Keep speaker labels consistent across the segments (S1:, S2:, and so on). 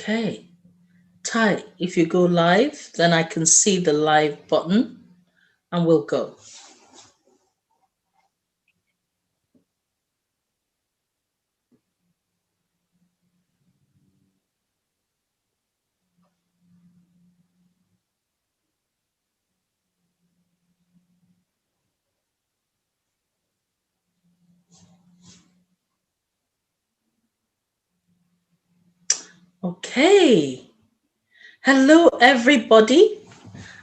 S1: Okay. Ty, if you go live, then I can see the live button and we'll go. Okay. Hello, everybody,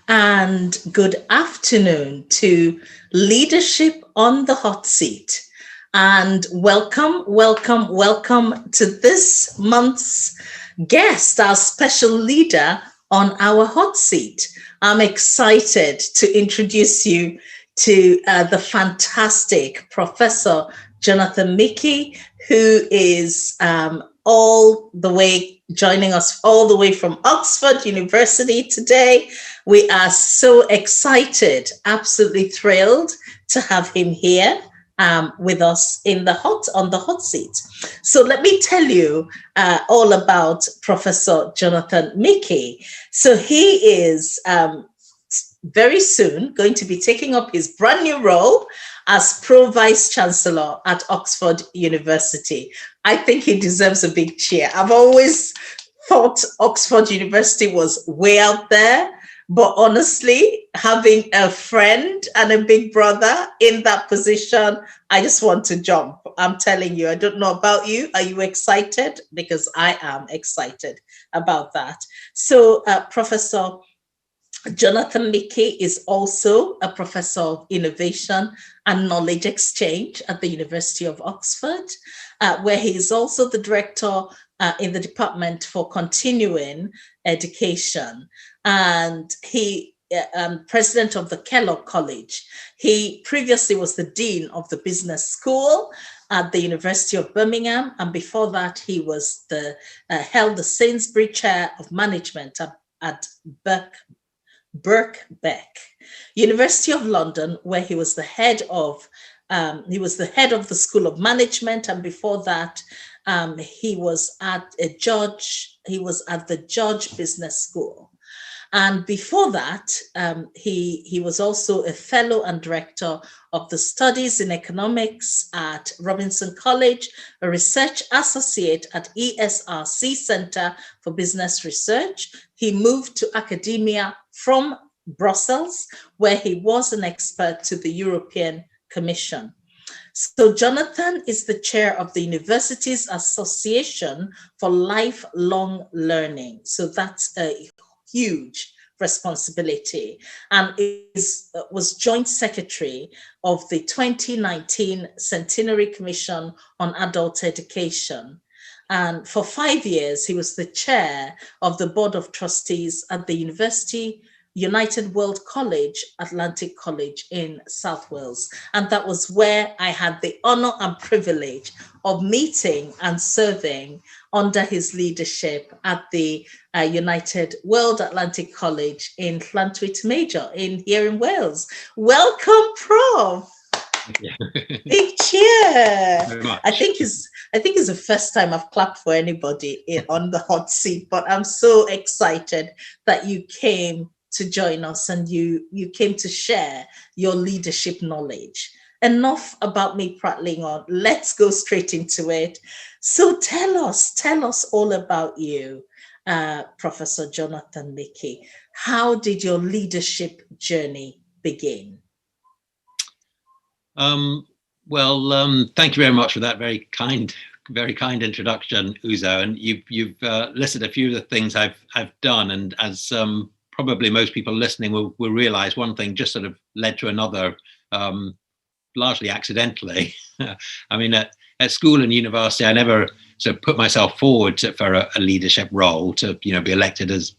S1: and good afternoon to Leadership on the Hot Seat. And welcome, welcome, welcome to this month's guest, our special leader on our hot seat. I'm excited to introduce you to the fantastic Professor Jonathan Michie, who is all the way joining us all the way from Oxford University today. We are so excited, absolutely thrilled to have him here with us on the hot seat. So let me tell you all about Professor Jonathan Michie. So he is very soon going to be taking up his brand new role as Pro Vice Chancellor at Oxford University. I think he deserves a big cheer. I've always thought Oxford University was way out there, but honestly, having a friend and a big brother in that position, I just want to jump. I'm telling you, I don't know about you. Are you excited? Because I am excited about that. So, Professor Jonathan Michie is also a professor of innovation and knowledge exchange at the University of Oxford, where he is also the director in the Department for Continuing Education. And he president of the Kelloggs College. He previously was the dean of the business school at the University of Birmingham, and before that, he was held the Sainsbury Chair of Management at Birkbeck, University of London, where he was the head of the School of Management, and before that, he was at the George Business School. And before that, he was also a fellow and director of the Studies in Economics at Robinson College, a research associate at ESRC Center for Business Research. He moved to academia from Brussels, where he was an expert to the European Commission. So Jonathan is the chair of the Universities Association for Lifelong Learning. So that's a huge responsibility, and was joint secretary of the 2019 Centenary Commission on Adult Education. And for 5 years, he was the chair of the Board of Trustees at the University United World College, Atlantic College in South Wales. And that was where I had the honor and privilege of meeting and serving under his leadership at the United World Atlantic College in Llantwit Major here in Wales. Welcome, Prof. Big cheer. I think it's the first time I've clapped for anybody on the hot seat, but I'm so excited that you came to join us and you came to share your leadership knowledge. Enough about me prattling on. Let's go straight into it. So tell us all about you, Professor Jonathan Michie. How did your leadership journey begin?
S2: Well, thank you very much for that very kind introduction, Uzo. And you've listed a few of the things I've done, and as probably most people listening will realize, one thing just sort of led to another, largely accidentally. I mean, at school and university, I never sort of put myself forward for a leadership role to be elected as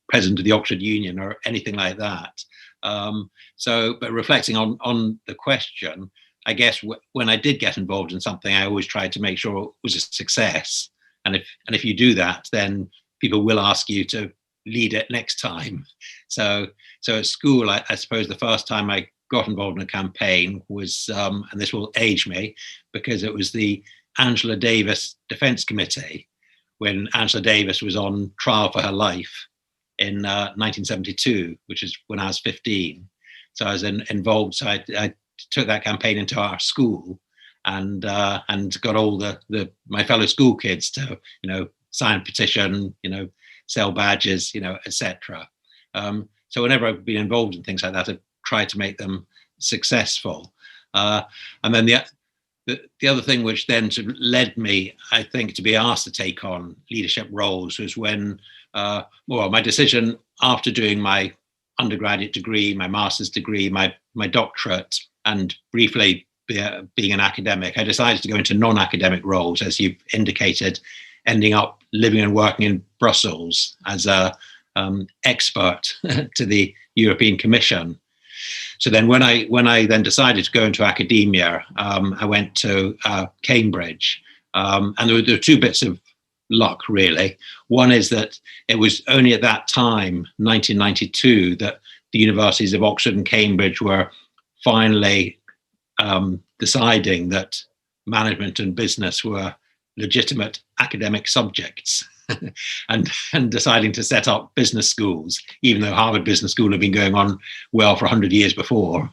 S2: president of the Oxford Union or anything like that. But reflecting on the question, I guess when I did get involved in something, I always tried to make sure it was a success. And if you do that, then people will ask you to lead it next time. So at school, I suppose the first time I got involved in a campaign was, and this will age me, because it was the Angela Davis Defence Committee, when Angela Davis was on trial for her life in 1972, which is when I was 15. So I was involved. So I took that campaign into our school and got all my fellow school kids to, sign a petition, sell badges, etc. So whenever I've been involved in things like that, I've tried to make them successful. And then the other thing which then sort of led me, I think, to be asked to take on leadership roles was when, my decision after doing my undergraduate degree, my master's degree, my doctorate, and briefly being an academic, I decided to go into non-academic roles, as you've indicated, ending up living and working in Brussels as a expert to the European Commission. So then when I then decided to go into academia, I went to Cambridge, and there were two bits of luck, really. One is that it was only at that time, 1992, that the universities of Oxford and Cambridge were finally deciding that management and business were legitimate academic subjects. and deciding to set up business schools, even though Harvard Business School had been going on well for 100 years before.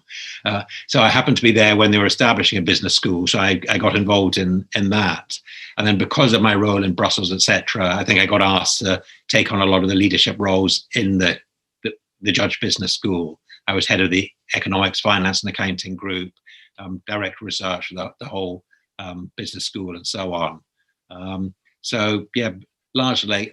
S2: So I happened to be there when they were establishing a business school, so I got involved in that. And then because of my role in Brussels, etc., I think I got asked to take on a lot of the leadership roles in the Judge Business School. I was head of the Economics, Finance and Accounting group, director of research for the whole business school and so on. So yeah, largely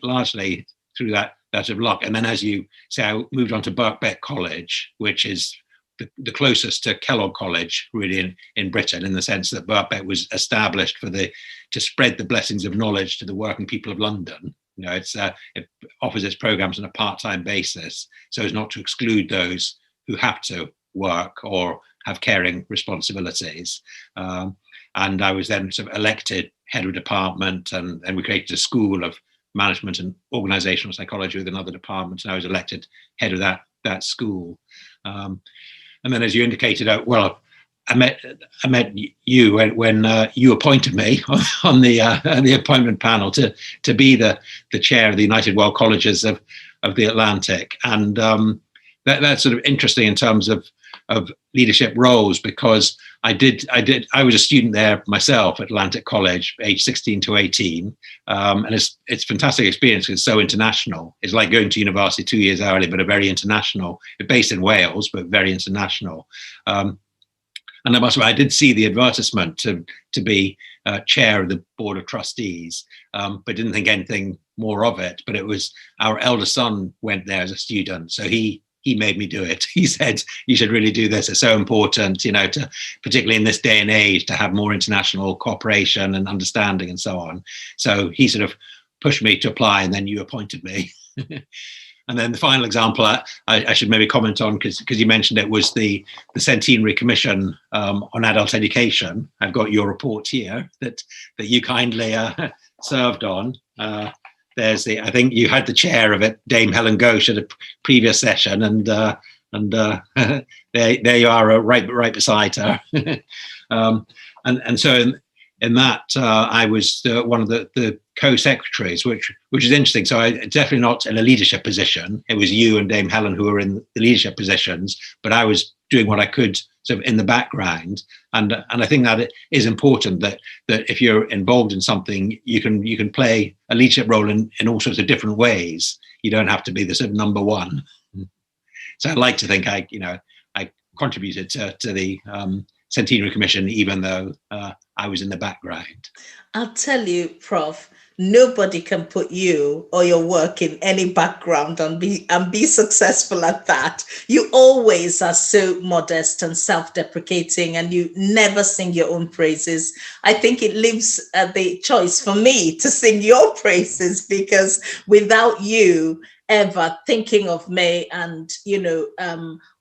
S2: through that sort of luck. And then, as you say, I moved on to Birkbeck College, which is the closest to Kelloggs College really in Britain, in the sense that Birkbeck was established to spread the blessings of knowledge to the working people of London. It offers its programs on a part-time basis, so as not to exclude those who have to work or have caring responsibilities. And I was then sort of elected head of department, and we created a school of management and organizational psychology with another department, and I was elected head of that school. And then, as you indicated, I met you when you appointed me on the appointment panel to be the chair of the United World Colleges of the Atlantic, and that's sort of interesting in terms of leadership roles, because I was a student there myself at Atlantic College, age 16 to 18, and it's a fantastic experience. It's so international. It's like going to university 2 years early, but a very international. It's based in Wales, but very international. And I did see the advertisement to be chair of the board of trustees, but didn't think anything more of it. But it was our eldest son went there as a student, so he made me do it. He said, you should really do this. It's so important, to particularly in this day and age, to have more international cooperation and understanding and so on. So he sort of pushed me to apply, and then you appointed me. And then the final example I should maybe comment on, because you mentioned it, was the Centenary Commission on Adult Education. I've got your report here that you kindly served on. I think you had the chair of it, Dame Helen Ghosh, at a previous session, and there you are, right beside her. And so in that, I was one of the co-secretaries, which is interesting. So I definitely not in a leadership position. It was you and Dame Helen who were in the leadership positions, but I was doing what I could sort of in the background. And I think that it is important that if you're involved in something, you can play a leadership role in all sorts of different ways. You don't have to be the sort of number one. So I'd like to think I contributed to the Centenary Commission, even though I was in the background.
S1: I'll tell you, Prof, nobody can put you or your work in any background and be successful at that. You always are so modest and self-deprecating, and you never sing your own praises. I think it leaves the choice for me to sing your praises, because without you ever thinking of me and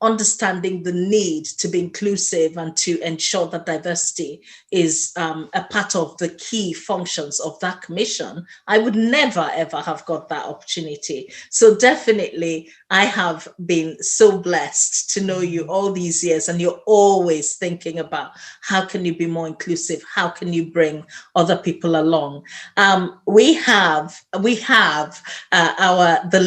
S1: understanding the need to be inclusive and to ensure that diversity is a part of the key functions of that commission, I would never ever have got that opportunity. So definitely I have been so blessed to know you all these years, and you're always thinking about how can you be more inclusive? How can you bring other people along? We have the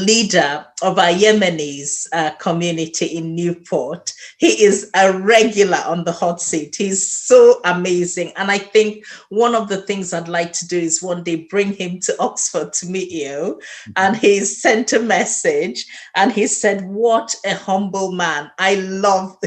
S1: leader of our Yemenis community in Newport. He is a regular on the hot seat. He's so amazing, and I think one of the things I'd like to do is one day bring him to Oxford to meet you. And he sent a message and he said, what a humble man.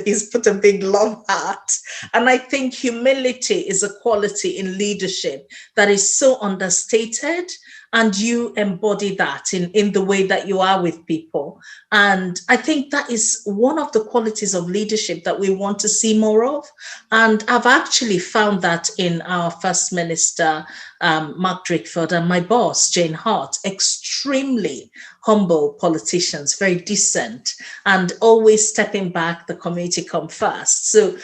S1: He's put a big love heart. And I think humility is a quality in leadership that is so understated. And you embody that in the way that you are with people. And I think that is one of the qualities of leadership that we want to see more of. And I've actually found that in our First Minister, Mark Drakeford, and my boss, Jane Hart, extremely humble politicians, very decent, and always stepping back, the community come first. So,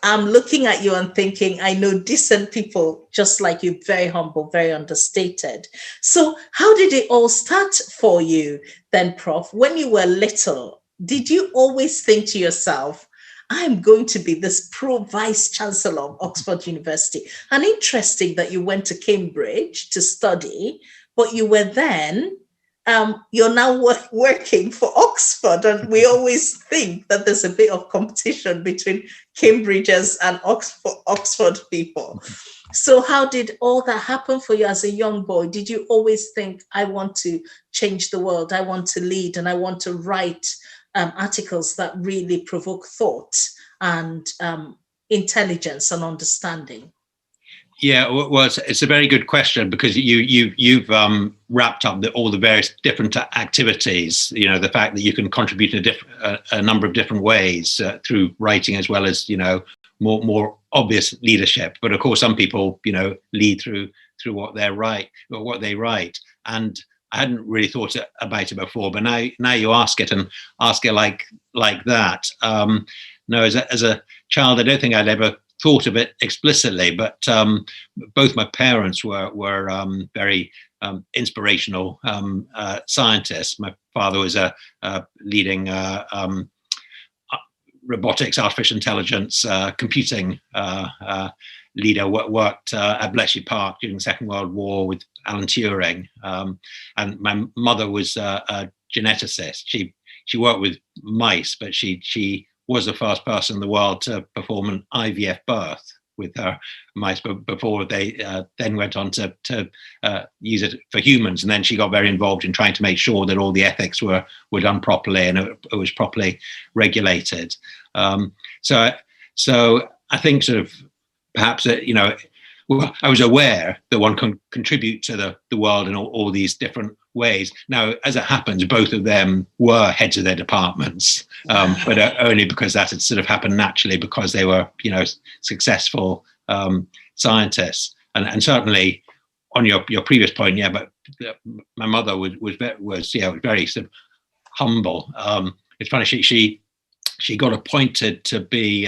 S1: I'm looking at you and thinking, I know decent people just like you, very humble, very understated. So how did it all start for you then, Prof? When you were little, did you always think to yourself, I'm going to be this pro-vice chancellor of Oxford University? And interesting that you went to Cambridge to study, but you were then, you're now working for Oxford. And we always think that there's a bit of competition between Cambridgers and Oxford people. So how did all that happen for you as a young boy? Did you always think, I want to change the world, I want to lead, and I want to write articles that really provoke thought and intelligence and understanding?
S2: Yeah, well, it's a very good question, because you've wrapped up all the various different activities. The fact that you can contribute in a number of different ways through writing, as well as more obvious leadership. But of course, some people lead through what they write. And I hadn't really thought about it before, but now you ask it like that. No, as a child, I don't think I'd ever thought of it explicitly, but both my parents were very inspirational scientists. My father was a leading robotics, artificial intelligence, computing leader, worked at Bletchley Park during the Second World War with Alan Turing. And my mother was a geneticist. She worked with mice, but she was the first person in the world to perform an IVF birth with her mice before they then went on to use it for humans. And then she got very involved in trying to make sure that all the ethics were done properly and it was properly regulated. So I think sort of perhaps, I was aware that one can contribute to the world in all these different ways. Now, as it happens, both of them were heads of their departments, but only because that had sort of happened naturally, because they were, successful scientists. And certainly on your previous point, yeah, but my mother was very sort of humble. It's funny, she got appointed to be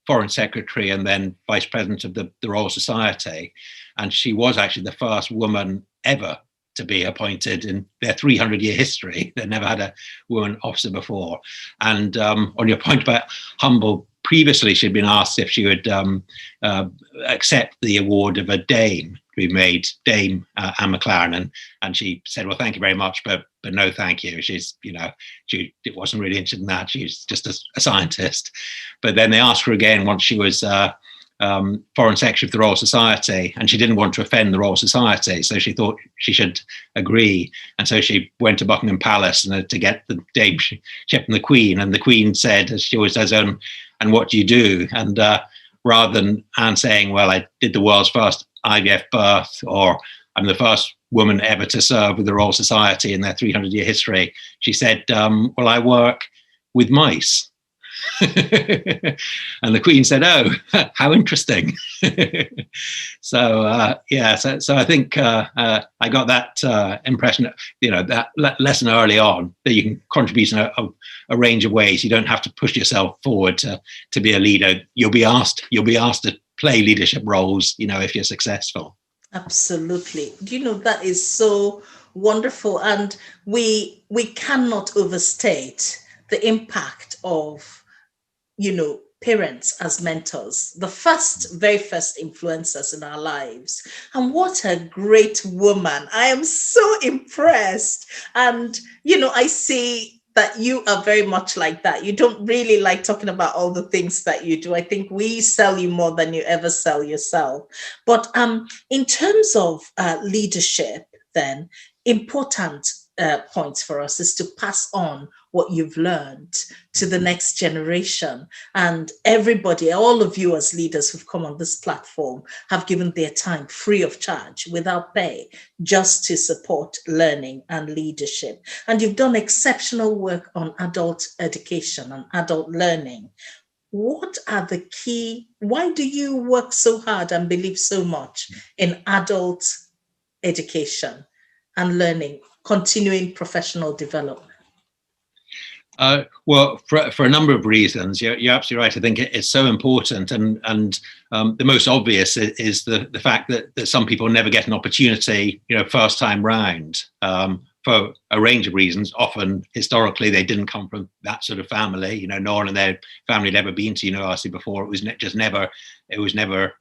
S2: Foreign Secretary and then Vice President of the Royal Society. And she was actually the first woman ever to be appointed in their 300-year history. They never had a woman officer before. And on your point about humble, previously she'd been asked if she would accept the award of a Dame to be made Dame Anne McLaren, and she said, "Well, thank you very much, but no, thank you." She wasn't really interested in that. She's just a scientist. But then they asked her again once she was Foreign Secretary of the Royal Society, and she didn't want to offend the Royal Society, so she thought she should agree. And so she went to Buckingham Palace to get the Dame ship from the Queen, and the Queen said, as she always does, "And what do you do?" And rather than Anne saying, "Well, I did the world's first IVF birth," or "I'm the first woman ever to serve with the Royal Society in their 300-year history," she said, "Well, I work with mice." And the Queen said, "Oh, how interesting." So I think I got that impression, that lesson early on, that you can contribute in a range of ways. You don't have to push yourself forward to be a leader. You'll be asked to play leadership roles, if you're successful.
S1: Absolutely. That is so Wonderful. And we cannot overstate the impact of, parents as mentors, the very first influencers in our lives. And what a great woman. I am so impressed. And, I see that you are very much like that. You don't really like talking about all the things that you do. I think we sell you more than you ever sell yourself. But in terms of leadership, then, important points for us is to pass on what you've learned to the next generation. And everybody, all of you as leaders who've come on this platform, have given their time free of charge, without pay, just to support learning and leadership. And you've done exceptional work on adult education and adult learning. What are the why do you work so hard and believe so much in adult education and learning, continuing professional development?
S2: Well, for a number of reasons, you're absolutely right. I think it's so important, and the most obvious is the fact that some people never get an opportunity, first time round, for a range of reasons. Often, historically, they didn't come from that sort of family. No one in their family had ever been to university before. It was never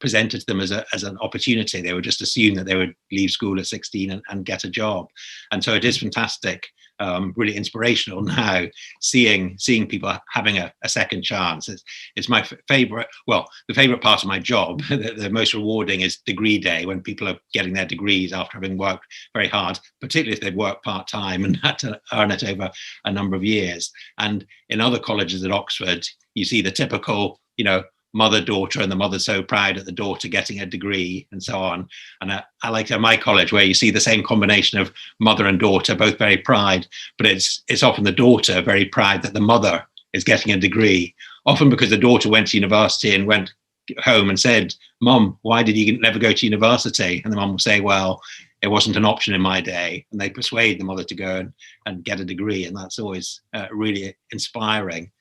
S2: presented to them as an opportunity. They were just assumed that they would leave school at 16 and get a job. And so it is fantastic, really inspirational now, seeing people having a second chance. It's my favorite. Well, the favorite part of my job, the most rewarding, is degree day, when people are getting their degrees after having worked very hard, particularly if they've worked part-time and had to earn it over a number of years. And in other colleges at Oxford, you see the typical, mother-daughter, and the mother's so proud at the daughter getting a degree and so on. And I like at my college, where you see the same combination of mother and daughter, both very proud, but it's often the daughter very proud that the mother is getting a degree, often because the daughter went to university and went home and said, "Mum, why did you never go to university?" And the mum will say, "Well, it wasn't an option in my day." And they persuade the mother to go and get a degree. And that's always really inspiring.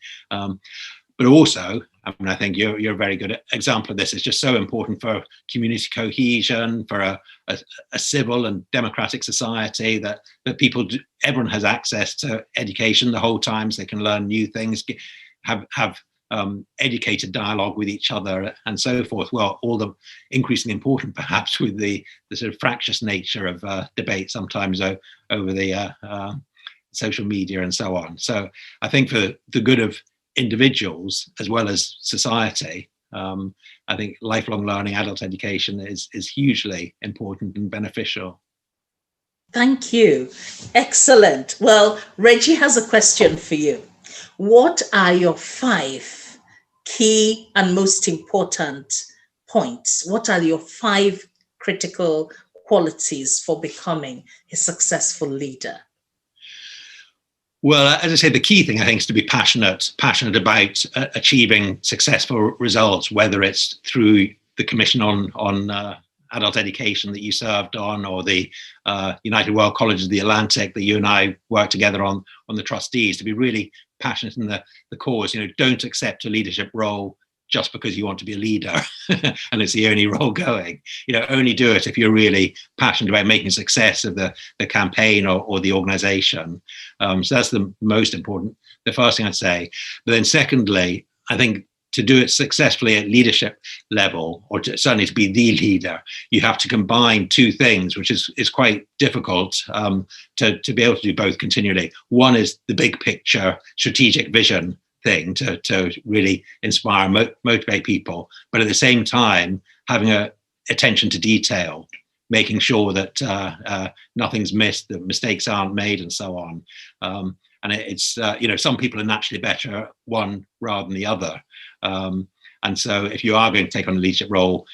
S2: But also, I think you're a very good example of this. It's just so important for community cohesion, for a civil and democratic society, that everyone has access to education the whole time, so they can learn new things, have educated dialogue with each other, and so forth. Well, all the increasingly important, perhaps, with the sort of fractious nature of debate sometimes over the social media and so on. So I think for the good of individuals as well as society, I think lifelong learning, adult education is hugely important and beneficial.
S1: Thank you. Excellent. Well, Reggie has a question for you. What are your 5 key and most important points? What are your 5 critical qualities for becoming a successful leader?
S2: Well, as I say, the key thing, I think, is to be passionate about achieving successful results, whether it's through the Commission on Adult Education that you served on, or the United World Colleges of the Atlantic that you and I worked together on the trustees. To be really passionate in the cause. Don't accept a leadership role just because you want to be a leader and it's the only role going. Only do it if you're really passionate about making success of the campaign or the organization. So that's the most important, the first thing I'd say. But then secondly, I think to do it successfully at leadership level, or certainly to be the leader, you have to combine 2 things, which is quite difficult to be able to do both continually. One is the big picture strategic vision thing, to really inspire, motivate people, but at the same time having a attention to detail, making sure that nothing's missed, that mistakes aren't made, and so on. And it's some people are naturally better at one rather than the other, and so if you are going to take on a leadership role,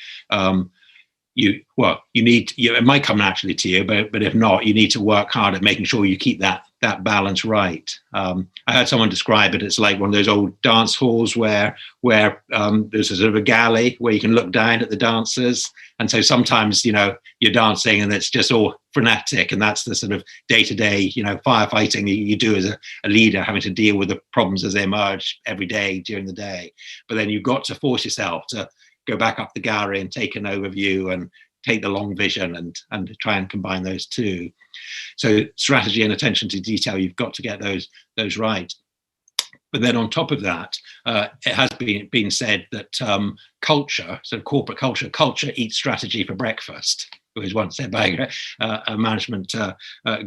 S2: it might come naturally to you, but if not, you need to work hard at making sure you keep that balance right. I heard someone describe it, it's like one of those old dance halls where there's a sort of a galley where you can look down at the dancers, and so sometimes you're dancing and it's just all frenetic, and that's the sort of day-to-day firefighting you do as a leader, having to deal with the problems as they emerge every day during the day. But then you've got to force yourself to go back up the gallery and take an overview and take the long vision and try and combine those two. So strategy and attention to detail, you've got to get those right. But then on top of that, it has been said that culture, sort of corporate culture eats strategy for breakfast. It was once said by a management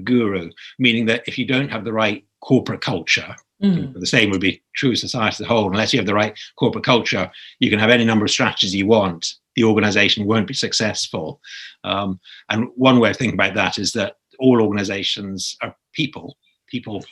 S2: guru, meaning that if you don't have the right corporate culture, the same would be true of society as a whole. Unless you have the right corporate culture, you can have any number of strategies you want. The organization won't be successful. And one way of thinking about that is that all organizations are people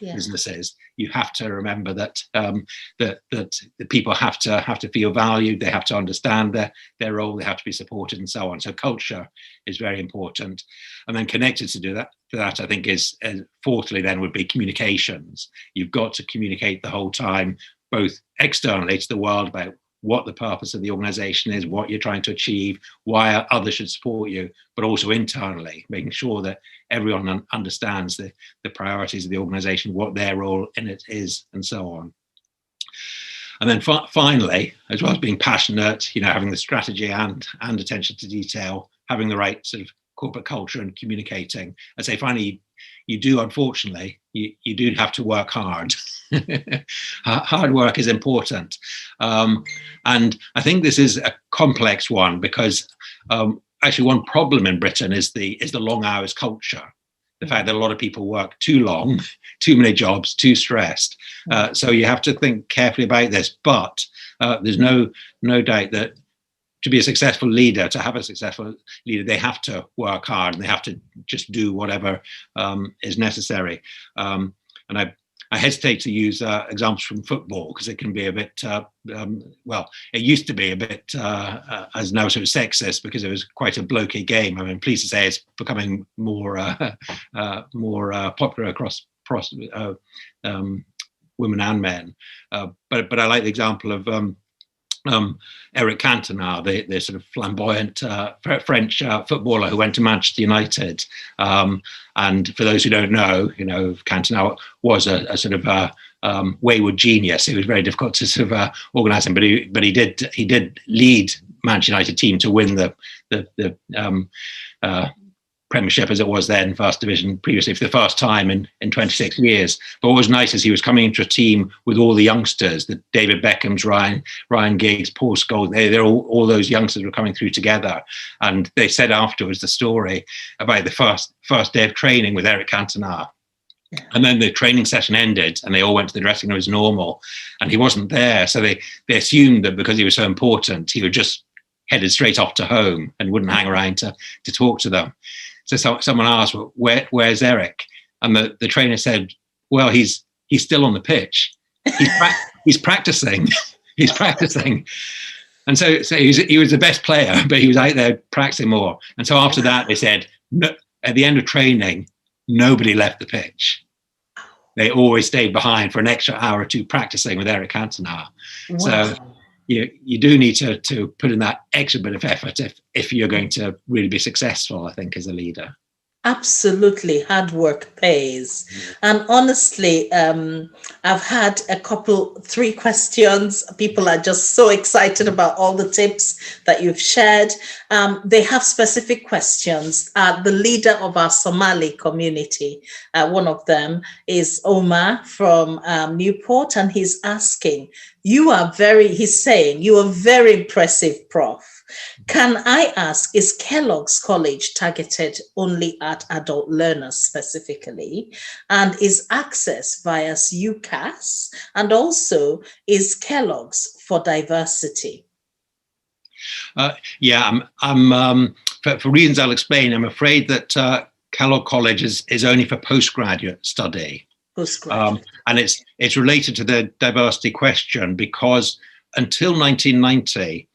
S2: businesses. You have to remember that that the people have to feel valued. They have to understand their role. They have to be supported, and so on. So culture is very important. And then connected to that, I think is fourthly then would be communications. You've got to communicate the whole time, both externally to the world about what the purpose of the organization is, what you're trying to achieve, why others should support you, but also internally, making sure that everyone understands the priorities of the organization, what their role in it is, and so on. And then finally, as well as being passionate, having the strategy and attention to detail, having the right sort of corporate culture and communicating. I'd say finally, you do, unfortunately, you do have to work hard. Hard work is important. And I think this is a complex one because actually one problem in Britain is the long hours culture. The fact that a lot of people work too long, too many jobs, too stressed. So you have to think carefully about this. But there's no doubt that to be a successful leader, to have a successful leader, they have to work hard and they have to just do whatever is necessary. And I hesitate to use examples from football because it can be a bit, well, it used to be a bit, as now sort of sexist because it was quite a blokey game. I mean, pleased to say it's becoming more popular across women and men. But I like the example of Eric Cantona, the sort of flamboyant French footballer who went to Manchester United. And for those who don't know, Cantona was a sort of wayward genius. It was very difficult to sort of organise him, but he did lead Manchester United team to win the Premiership as it was then, First Division previously, for the first time in 26 years. But what was nice is he was coming into a team with all the youngsters, the David Beckhams, Ryan Giggs, Paul Scholes. They're all those youngsters were coming through together. And they said afterwards the story about the first day of training with Eric Cantona. And then the training session ended and they all went to the dressing room as normal. And he wasn't there. So they assumed that because he was so important, he would just headed straight off to home and wouldn't hang around to talk to them. So someone asked, well, where's Eric? And the trainer said, well, he's still on the pitch. He's practicing. He's practicing. And so he was the best player, but he was out there practicing more. And so after that, they said, no, at the end of training, nobody left the pitch. They always stayed behind for an extra hour or two practicing with Eric Cantona. Wow. So you do need to put in that extra bit of effort if you're going to really be successful, I think, as a leader.
S1: Absolutely. Hard work pays. And honestly, I've had 3 questions. People are just so excited about all the tips that you've shared. They have specific questions. The leader of our Somali community, one of them is Omar from Newport, and he's asking, he's saying, you are very impressive, Prof. Can I ask, is Kelloggs College targeted only at adult learners specifically? And is access via UCAS? And also, is Kellogg's for diversity?
S2: I'm for reasons I'll explain, I'm afraid that Kellogg College is only for postgraduate study. And it's related to the diversity question because until 1990,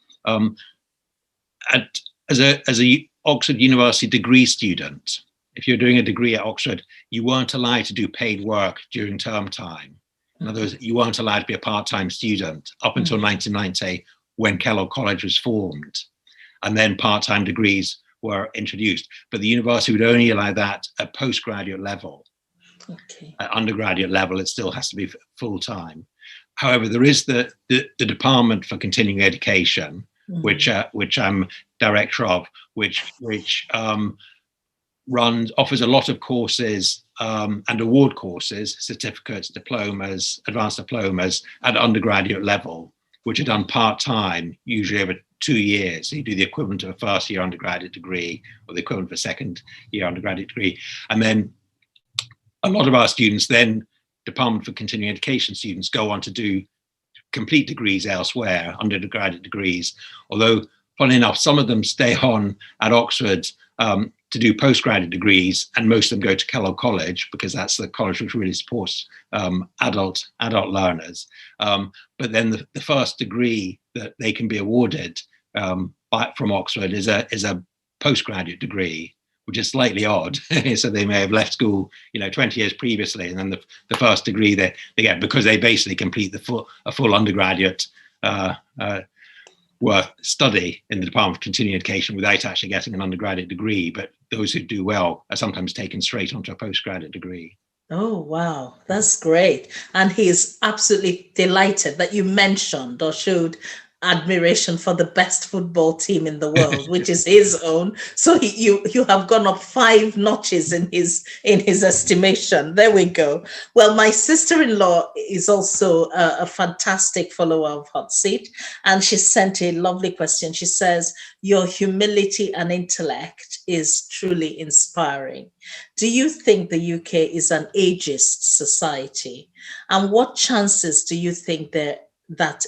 S2: as a Oxford University degree student, if you're doing a degree at Oxford, you weren't allowed to do paid work during term time. In other words, you weren't allowed to be a part-time student up until 1990 when Kellogg College was formed. And then part-time degrees were introduced. But the university would only allow that at postgraduate level. Okay. At undergraduate level, it still has to be full-time. However, there is the Department for Continuing Education, which I'm director of, which offers a lot of courses and award courses, certificates, diplomas, advanced diplomas at undergraduate level, which are done part-time, usually over 2 years. So you do the equivalent of a first-year undergraduate degree or the equivalent of a second-year undergraduate degree. And then a lot of our students then, Department for Continuing Education students, go on to do complete degrees elsewhere, undergraduate degrees, although, funnily enough, some of them stay on at Oxford to do postgraduate degrees, and most of them go to Kelloggs College because that's the college which really supports adult learners. But then the first degree that they can be awarded from Oxford is a postgraduate degree, which is slightly odd. So they may have left school, 20 years previously, and then the first degree they get, because they basically complete a full undergraduate worth study in the Department of Continuing Education without actually getting an undergraduate degree. But those who do well are sometimes taken straight onto a postgraduate degree.
S1: Oh, wow. That's great. And he's absolutely delighted that you mentioned or showed admiration for the best football team in the world, which is his own. So you have gone up 5 notches in his estimation. There we go. Well, my sister-in-law is also a fantastic follower of HotSeat, and she sent a lovely question. She says, "Your humility and intellect is truly inspiring. Do you think the UK is an ageist society? And what chances do you think that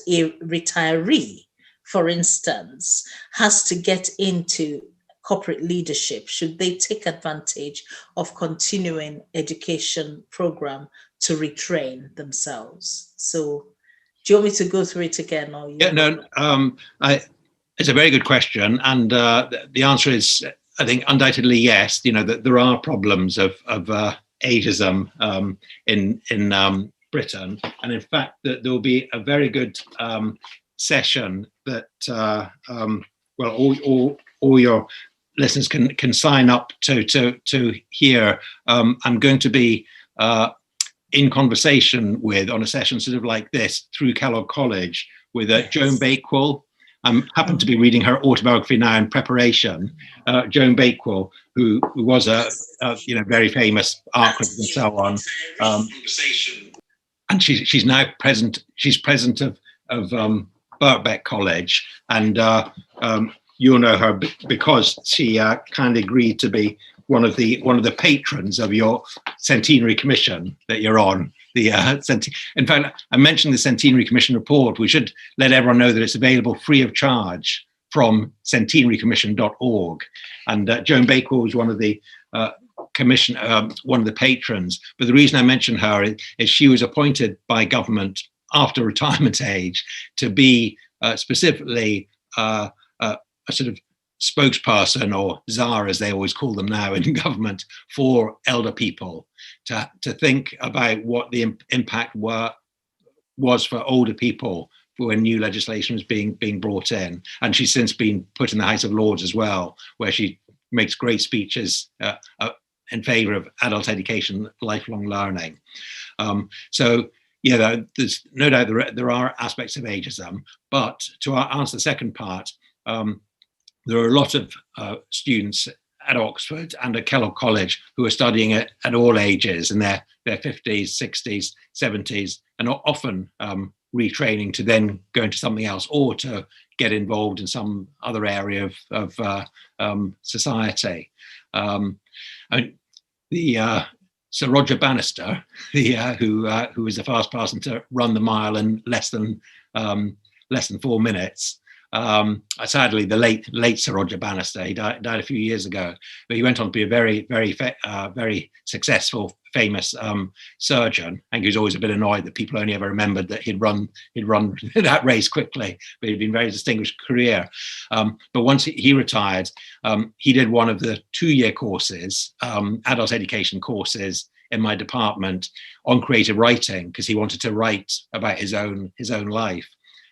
S1: a retiree, for instance, has to get into corporate leadership should they take advantage of continuing education program to retrain themselves?" So do you want me to go through it again? Or
S2: it's a very good question. And the answer is, I think, undoubtedly yes. That there are problems of ageism in Britain, and in fact that there will be a very good session that all your listeners can sign up to hear. I'm going to be in conversation with, on a session sort of like this, through Kelloggs College, with Joan Bakewell. I happen to be reading her autobiography now in preparation. Joan Bakewell, who was a very famous art critic and so on. And she's now president. She's president of Birkbeck College, and you'll know her because she kindly agreed to be one of the patrons of your Centenary Commission that you're on. In fact, I mentioned the Centenary Commission report. We should let everyone know that it's available free of charge from centenarycommission.org. And Joan Bakewell was one of the commission, one of the patrons. But the reason I mention her is she was appointed by government after retirement age to be specifically a sort of spokesperson, or czar as they always call them now in government, for elder people, to think about what the impact was for older people when new legislation was being brought in. And she's since been put in the House of Lords as well, where she makes great speeches in favour of adult education, lifelong learning. So yeah, there's no doubt there are aspects of ageism, but to answer the second part, there are a lot of students at Oxford and at Kelloggs College who are studying at all ages, in their 50s, 60s, 70s, and are often retraining to then go into something else or to get involved in some other area of society. Sir Roger Bannister, who was the first person to run the mile in less than 4 minutes. Sadly, the late Sir Roger Bannister, he died a few years ago, but he went on to be a very successful, famous surgeon. And he was always a bit annoyed that people only ever remembered that he'd run that race quickly, but he'd been a very distinguished career. But once he retired, he did one of the 2-year courses, adult education courses in my department, on creative writing, because he wanted to write about his own life.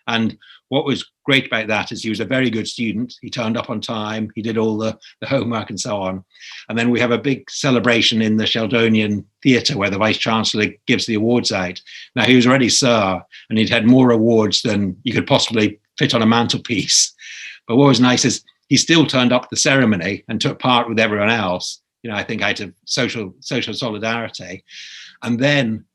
S2: And what was great about that is he was a very good student. He turned up on time. He did all the homework and so on. And then we have a big celebration in the Sheldonian Theatre where the Vice-Chancellor gives the awards out. Now, he was already Sir, and he'd had more awards than you could possibly fit on a mantelpiece. But what was nice is he still turned up at the ceremony and took part with everyone else. I think out of social solidarity. And then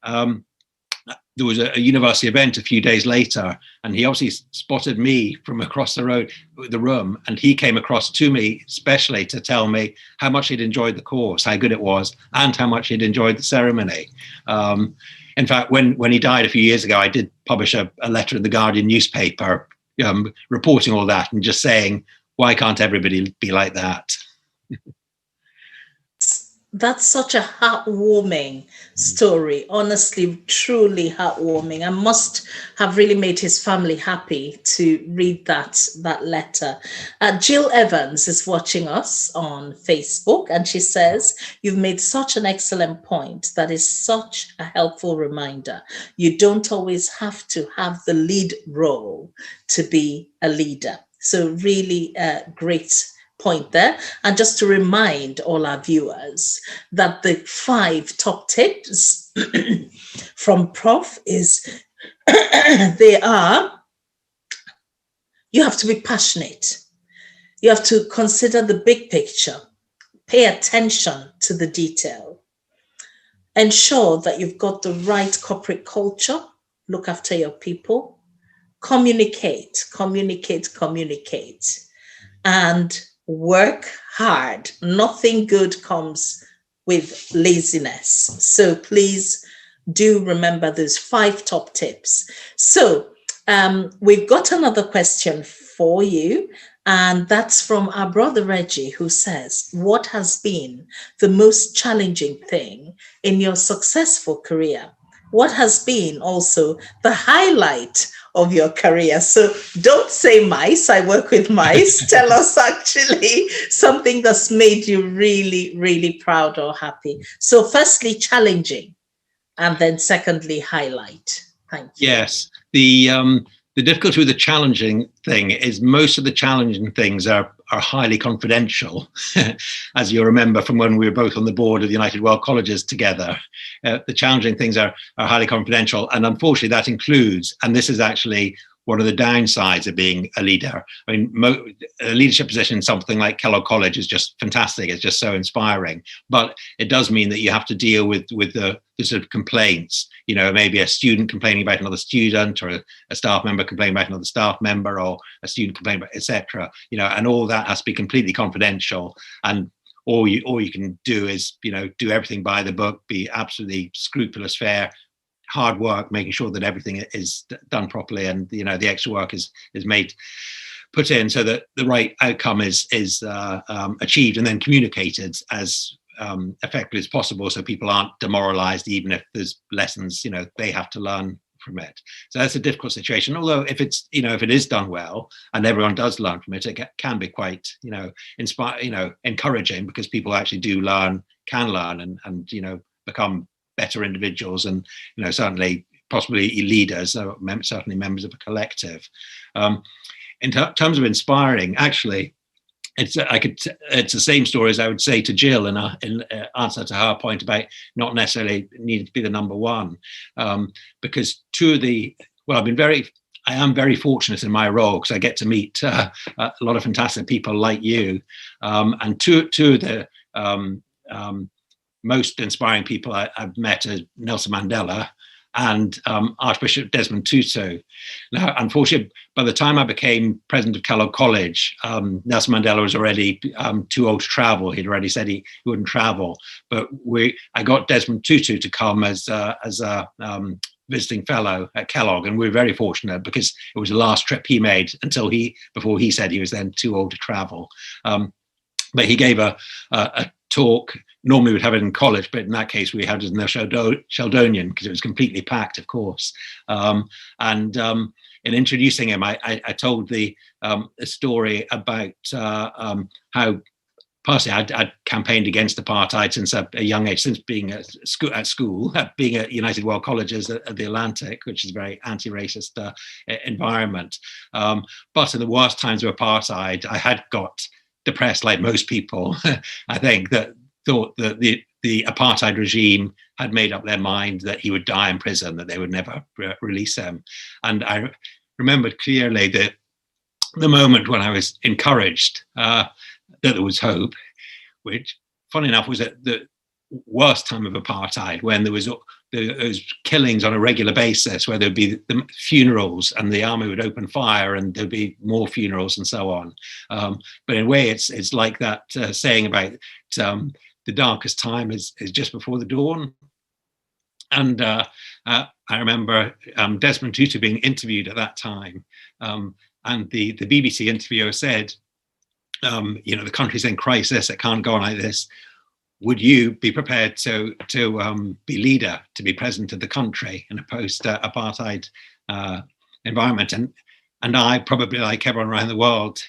S2: there was a university event a few days later, and he obviously spotted me from across the room, and he came across to me especially to tell me how much he'd enjoyed the course, how good it was, and how much he'd enjoyed the ceremony. In fact, when he died a few years ago, I did publish a letter in the Guardian newspaper reporting all that and just saying, why can't everybody be like that?
S1: That's such a heartwarming story. Honestly, truly heartwarming. I must have really made his family happy to read that letter. Jill Evans is watching us on Facebook, and she says, you've made such an excellent point. That is such a helpful reminder. You don't always have to have the lead role to be a leader. So really great point there. And just to remind all our viewers that the 5 top tips from Prof is they are: you have to be passionate. You have to consider the big picture. Pay attention to the detail. Ensure that you've got the right corporate culture. Look after your people. Communicate. And work hard. Nothing good comes with laziness. So please do remember those 5 top tips. So we've got another question for you, and that's from our brother Reggie, who says, what has been the most challenging thing in your successful career? What has been also the highlight of your career? So don't say mice. I work with mice. Tell us actually something that's made you really, really proud or happy. So firstly, challenging, and then secondly, highlight. Thank you.
S2: Yes. The difficulty with the challenging thing is most of the challenging things are highly confidential, as you remember from when we were both on the board of the United World Colleges together. The challenging things are highly confidential, and unfortunately that includes, and this is actually one of the downsides of being a leader. I mean, a leadership position in something like Kelloggs College is just fantastic. It's just so inspiring. But it does mean that you have to deal with the sort of complaints. Maybe a student complaining about another student, or a staff member complaining about another staff member, or a student complaining about, etc. And all that has to be completely confidential. And all you can do is, do everything by the book, be absolutely scrupulous, fair, hard work, making sure that everything is done properly, and the extra work is put in so that the right outcome is achieved and then communicated as effectively as possible, so people aren't demoralized even if there's lessons they have to learn from it. So that's a difficult situation, although if it's if it is done well and everyone does learn from it, it can be quite encouraging, because people actually can learn and become better individuals, and certainly possibly leaders, or certainly members of a collective. In terms of inspiring, actually, it's the same story as I would say to Jill in answer to her point about not necessarily needing to be the number one, because I am very fortunate in my role, because I get to meet a lot of fantastic people like you, and two of the most inspiring people I've met are Nelson Mandela and Archbishop Desmond Tutu. Now, unfortunately, by the time I became president of Kelloggs College, Nelson Mandela was already too old to travel. He'd already said he wouldn't travel. But I got Desmond Tutu to come as a visiting fellow at Kellogg, and we were very fortunate because it was the last trip he made before he said he was then too old to travel. But he gave a talk. Normally we'd have it in college, but in that case we had it in the Sheldonian, because it was completely packed, of course. In introducing him, I told the story about how personally I'd campaigned against apartheid since a young age, since being at school, being at United World Colleges at the Atlantic, which is a very anti-racist environment. But in the worst times of apartheid, I had got depressed, like most people, I think, that thought that the apartheid regime had made up their mind that he would die in prison, that they would never release him. And I remembered clearly that the moment when I was encouraged that there was hope, which, funny enough, was at the worst time of apartheid, when there was killings on a regular basis, where there'd be the funerals and the army would open fire and there'd be more funerals and so on. But in a way, it's like that saying about the darkest time is just before the dawn. And I remember Desmond Tutu being interviewed at that time, and the BBC interviewer said, the country's in crisis, it can't go on like this. Would you be prepared to be leader, to be president of the country in a post-apartheid environment? And I, probably like everyone around the world,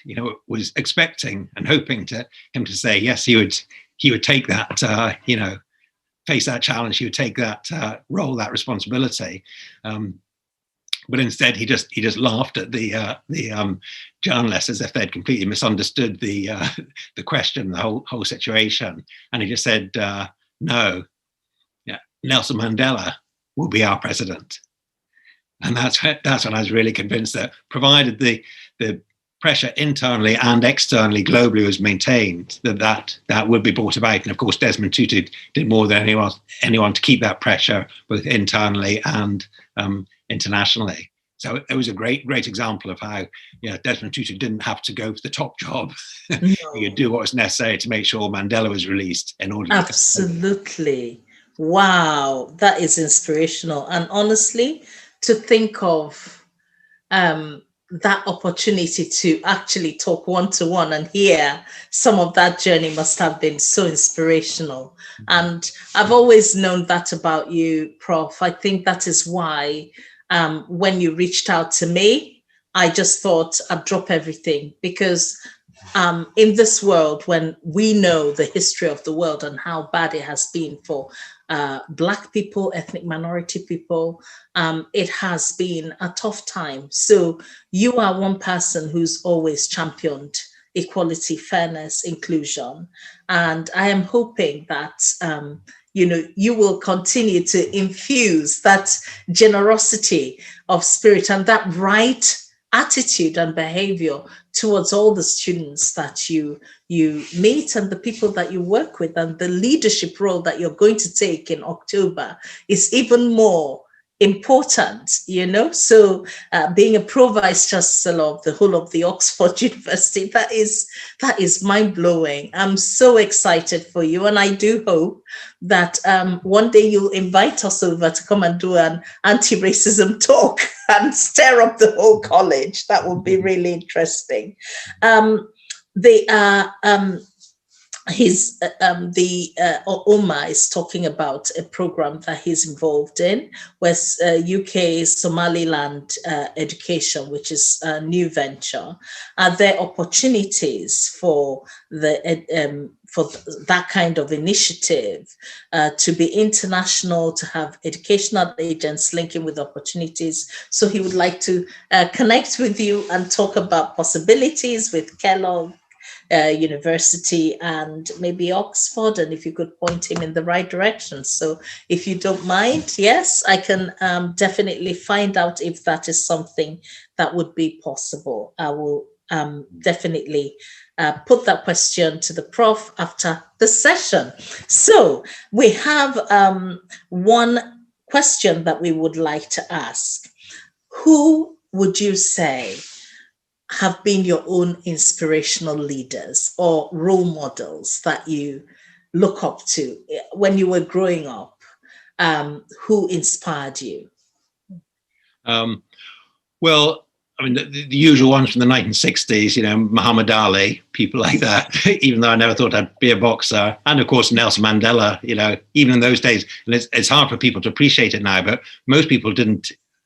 S2: was expecting and hoping him to say yes, he would take that, face that challenge, he would take that role, that responsibility. But instead, he just laughed at the journalists as if they'd completely misunderstood the question, the whole situation, and he just said, "No, Nelson Mandela will be our president." And that's when I was really convinced that, provided the pressure internally and externally, globally, was maintained, that would be brought about. And of course, Desmond Tutu did more than anyone to keep that pressure both internally and internationally. So it was a great example of how Desmond Tutu didn't have to go for the top job. No. He could do what was necessary to make sure Mandela was released in order.
S1: Absolutely. Wow, that is inspirational. And honestly, to think of that opportunity to actually talk one-to-one and hear some of that journey must have been so inspirational. And I've always known that about you, Prof. I think that is why when you reached out to me, I just thought I'd drop everything, because in this world, when we know the history of the world and how bad it has been for Black people, ethnic minority people, it has been a tough time. So you are one person who's always championed equality, fairness, inclusion. And I am hoping that you will continue to infuse that generosity of spirit and that right attitude and behavior towards all the students that you meet and the people that you work with. And the leadership role that you're going to take in October is even more important, so being a pro-vice chancellor of the whole of the Oxford University, that is mind-blowing. I'm so excited for you, and I do hope that one day you'll invite us over to come and do an anti-racism talk and stir up the whole college. That would be really interesting. Oma is talking about a program that he's involved in, with UK Somaliland education, which is a new venture. Are there opportunities for that kind of initiative to be international, to have educational agents linking with opportunities? So he would like to connect with you and talk about possibilities with Kellogg University and maybe Oxford, and if you could point him in the right direction. So if you don't mind, yes, I can definitely find out if that is something that would be possible. I will definitely put that question to the Prof after the session. So we have one question that we would like to ask. Who would you say have been your own inspirational leaders or role models that you look up to when you were growing up? Who inspired you?
S2: Well, I mean, the usual ones from the 1960s, Muhammad Ali, people like that, even though I never thought I'd be a boxer. And of course, Nelson Mandela, even in those days. And it's hard for people to appreciate it now, but most people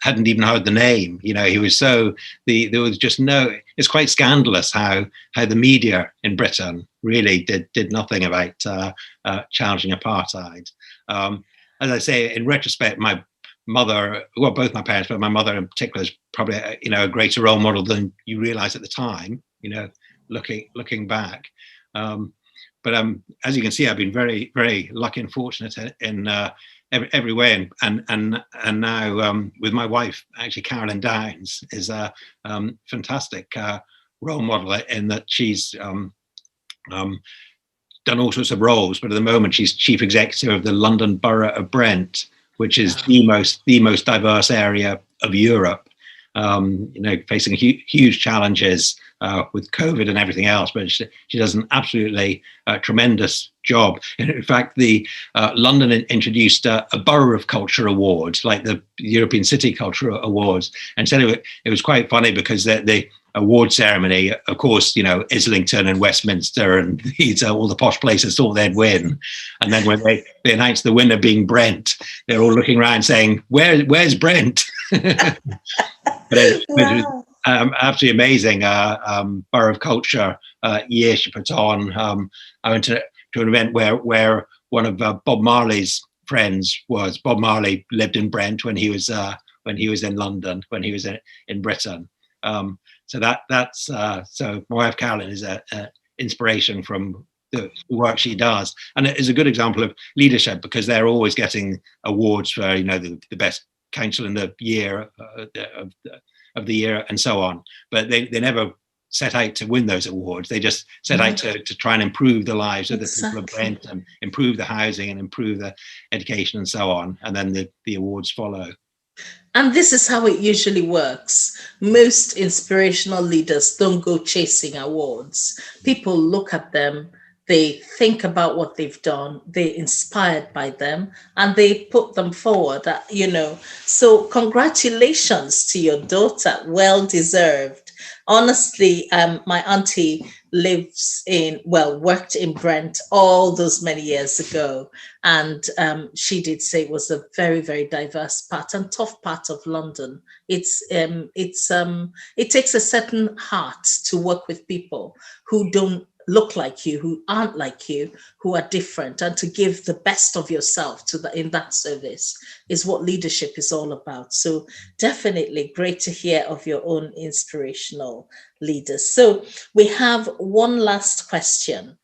S2: hadn't even heard the name. He was there was just it's quite scandalous how the media in Britain really did nothing about challenging apartheid. As I say, in retrospect, my mother, well, both my parents, but my mother in particular, is probably a greater role model than you realize at the time, looking back. But as you can see, I've been very, very lucky and fortunate in every way, and now with my wife, actually, Carolyn Downs is a fantastic role model in that she's done all sorts of roles, but at the moment she's chief executive of the London Borough of Brent, which is the most diverse area of Europe. Facing huge challenges with COVID and everything else, but she does an absolutely tremendous job. In fact, the London introduced a Borough of Culture Award, like the European City Culture Awards, and said it was quite funny because the award ceremony, of course, Islington and Westminster and these all the posh places thought they'd win, and then when they announced the winner being Brent, they're all looking around saying, "Where's Brent?" But it was absolutely amazing Borough of Culture year she put on. I went to an event where one of Bob Marley's friends was. Bob Marley lived in Brent when he was in London, when he was in Britain. So my wife Carolyn is an inspiration from the work she does, and it is a good example of leadership because they're always getting awards for the best council in the year of the year and so on, but they never set out to win those awards. They just set out to try and improve the lives of the people of Brent and improve the housing and improve the education and so on, and then the awards follow.
S1: And this is how it usually works. Most inspirational leaders don't go chasing awards. People look at them, they think about what they've done, they're inspired by them, and they put them forward, So congratulations to your daughter, well deserved. Honestly, my auntie worked in Brent all those many years ago. And she did say it was a very, very diverse part and tough part of London. It takes a certain heart to work with people who don't look like you, who aren't like you, who are different, and to give the best of yourself in that service is what leadership is all about. So definitely great to hear of your own inspirational leaders. So we have one last question.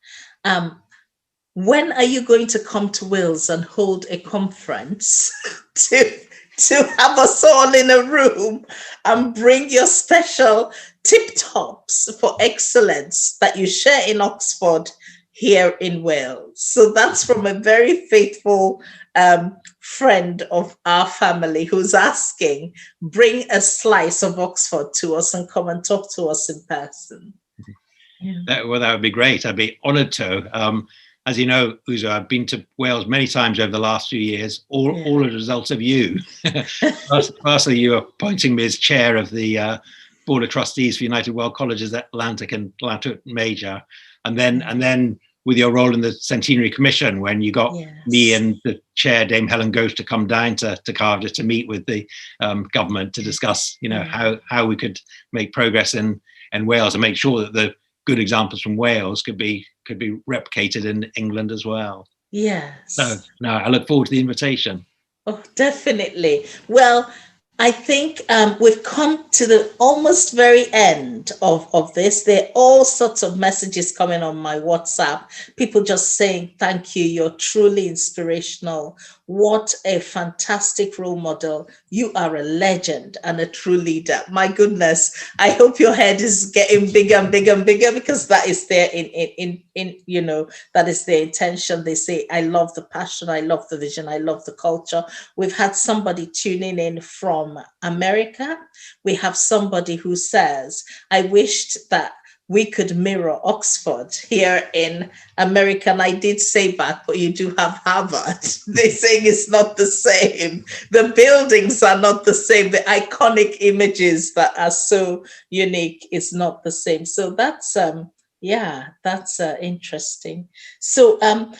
S1: When are you going to come to Wales and hold a conference to have us all in a room and bring your special tip tops for excellence that you share in Oxford here in Wales? So that's from a very faithful friend of our family who's asking, bring a slice of Oxford to us and come and talk to us in person.
S2: Yeah. That would be great. I'd be honoured to. As you know, Uzo, I've been to Wales many times over the last few years, all as a result of you. Firstly, you appointing me as chair of the Board of Trustees for United World Colleges Atlantic and Atlantic Major. And then with your role in the Centenary Commission, when you got me and the chair, Dame Helen Ghost, to come down to Cardiff to meet with the government to discuss, how we could make progress in Wales and make sure that the good examples from Wales could be replicated in England as well.
S1: Yes.
S2: So no, I look forward to the invitation.
S1: Oh, definitely. Well, I think we've come to the almost very end of this. There are all sorts of messages coming on my WhatsApp. People just saying, thank you. You're truly inspirational. What a fantastic role model. You are a legend and a true leader. My goodness. I hope your head is getting bigger and bigger and bigger, because that is their that is their intention. They say, I love the passion. I love the vision. I love the culture. We've had somebody tuning in from America. We have somebody who says, I wished that we could mirror Oxford here in America. And I did say back, but you do have Harvard. They're saying it's not the same. The buildings are not the same. The iconic images that are so unique is not the same. So that's interesting. So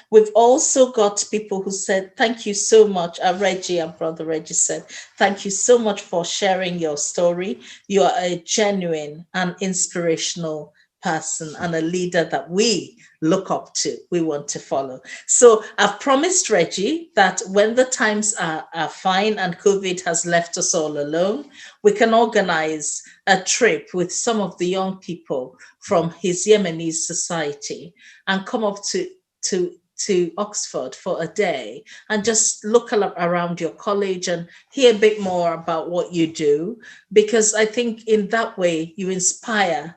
S1: we've also got people who said, thank you so much. Reggie, our brother Reggie said, thank you so much for sharing your story. You are a genuine and inspirational person and a leader that we look up to, we want to follow. So I've promised Reggie that when the times are fine and COVID has left us all alone, we can organize a trip with some of the young people from his Yemenese society and come up to Oxford for a day and just look around your college and hear a bit more about what you do, because I think in that way you inspire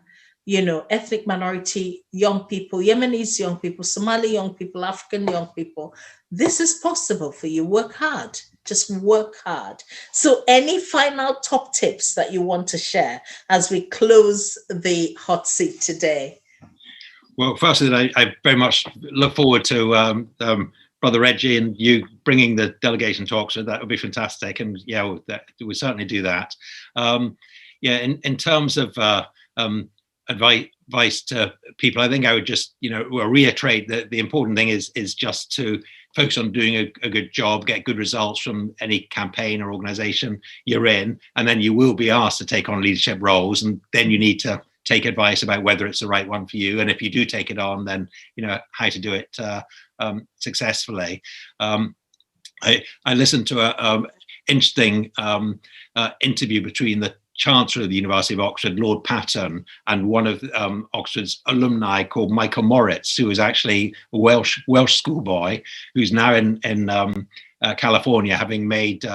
S1: ethnic minority young people, Yemenis young people, Somali young people, African young people. This is possible for you. Work hard. Just work hard. So, any final top tips that you want to share as we close the hot seat today?
S2: Well, firstly, I very much look forward to Brother Reggie and you bringing the delegation to Oxford. That would be fantastic. And yeah, we'll certainly do that. Yeah, in terms of advice to people, I think I would just, reiterate that the important thing is just to focus on doing a good job, get good results from any campaign or organization you're in, and then you will be asked to take on leadership roles, and then you need to take advice about whether it's the right one for you, and if you do take it on, then how to do it successfully. I listened to a interesting interview between the Chancellor of the University of Oxford, Lord Patton, and one of Oxford's alumni called Michael Moritz, who was actually a Welsh schoolboy who's now in California, having made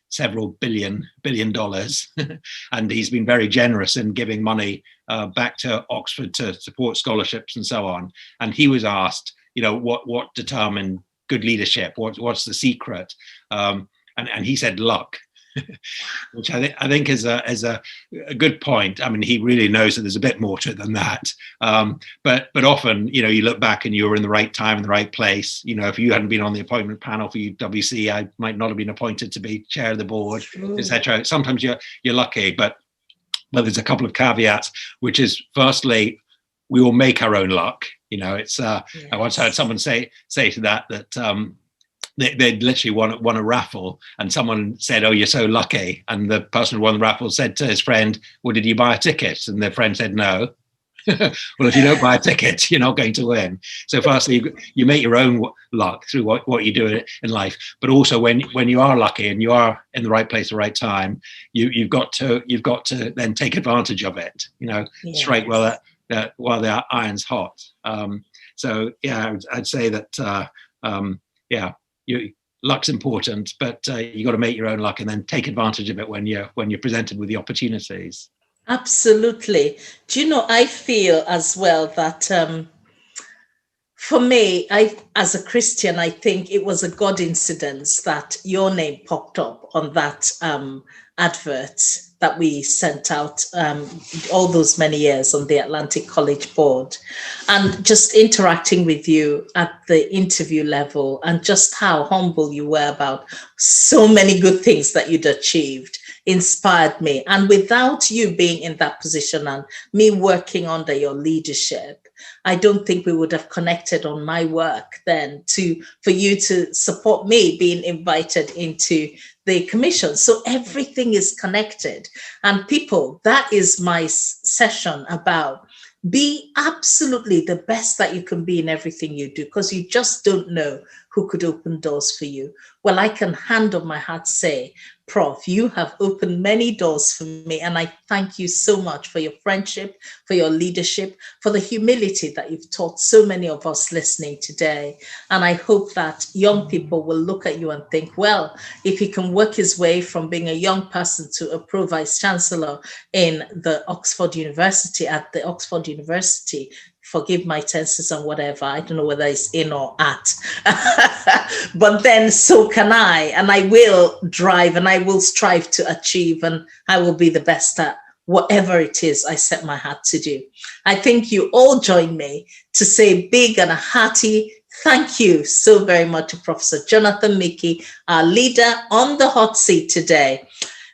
S2: several billion dollars, and he's been very generous in giving money back to Oxford to support scholarships and so on. And he was asked, what determined good leadership? What's the secret? And he said luck. Which I think is a good point. I mean, he really knows that there's a bit more to it than that. But often, you look back and you were in the right time in the right place. If you hadn't been on the appointment panel for UWC, I might not have been appointed to be chair of the board, etc. Sometimes you're lucky, but there's a couple of caveats, which is firstly, we will make our own luck. It's I once heard someone say to that they'd literally won a raffle, and someone said, "Oh, you're so lucky." And the person who won the raffle said to his friend, "Well, did you buy a ticket?" And their friend said, "No." Well, if you don't buy a ticket, you're not going to win. So firstly, you make your own luck through what you do in life. But also when you are lucky and you are in the right place at the right time, you've got to then take advantage of it. Strike while the iron's hot. So yeah, I'd say that luck's important, but you got to make your own luck and then take advantage of it when you're presented with the opportunities.
S1: Absolutely. Do I feel as well that for me, as a Christian, I think it was a God incidence that your name popped up on that advert that we sent out all those many years on the Atlantic College board, and just interacting with you at the interview level, and just how humble you were about so many good things that you'd achieved inspired me. And without you being in that position and me working under your leadership, I don't think we would have connected on my work then for you to support me being invited into the commission. So everything is connected. And people, that is my session about be absolutely the best that you can be in everything you do, because you just don't know who could open doors for you. Well, I can hand on my heart say, Prof, you have opened many doors for me, and I thank you so much for your friendship, for your leadership, for the humility that you've taught so many of us listening today. And I hope that young people will look at you and think, well, if he can work his way from being a young person to a pro vice chancellor in the Oxford University, at the Oxford University, forgive my tenses and whatever, I don't know whether it's in or at, but then so can I, and I will drive and I will strive to achieve, and I will be the best at whatever it is I set my heart to do. I think you all join me to say big and a hearty thank you so very much to Professor Jonathan Michie, our leader on the hot seat today.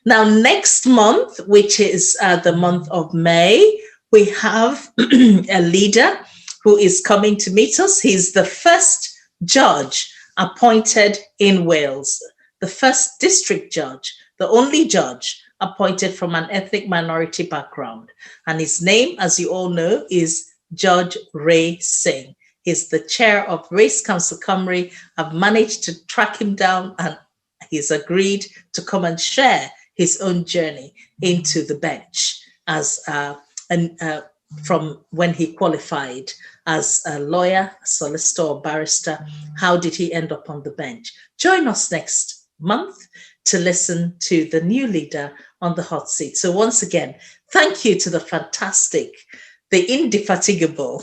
S1: Now, next month, which is the month of May, we have a leader who is coming to meet us. He's the first judge appointed in Wales, the first district judge, the only judge appointed from an ethnic minority background. And his name, as you all know, is Judge Ray Singh. He's the chair of Race Council Cymru. I've managed to track him down, and he's agreed to come and share his own journey into the bench as from when he qualified as a lawyer, solicitor, or barrister. How did he end up on the bench? Join us next month to listen to the new leader on the hot seat. So once again, thank you to the the indefatigable,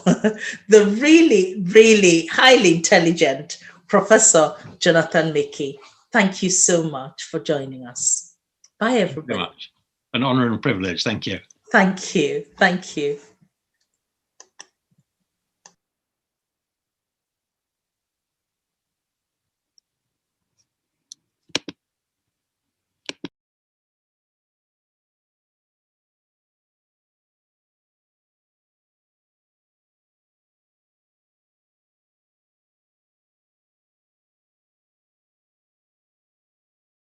S1: the really, really highly intelligent Professor Jonathan Michie. Thank you so much for joining us. Bye, everybody.
S2: Thank you very much. An honor and a privilege. Thank you.
S1: Thank you. Thank you.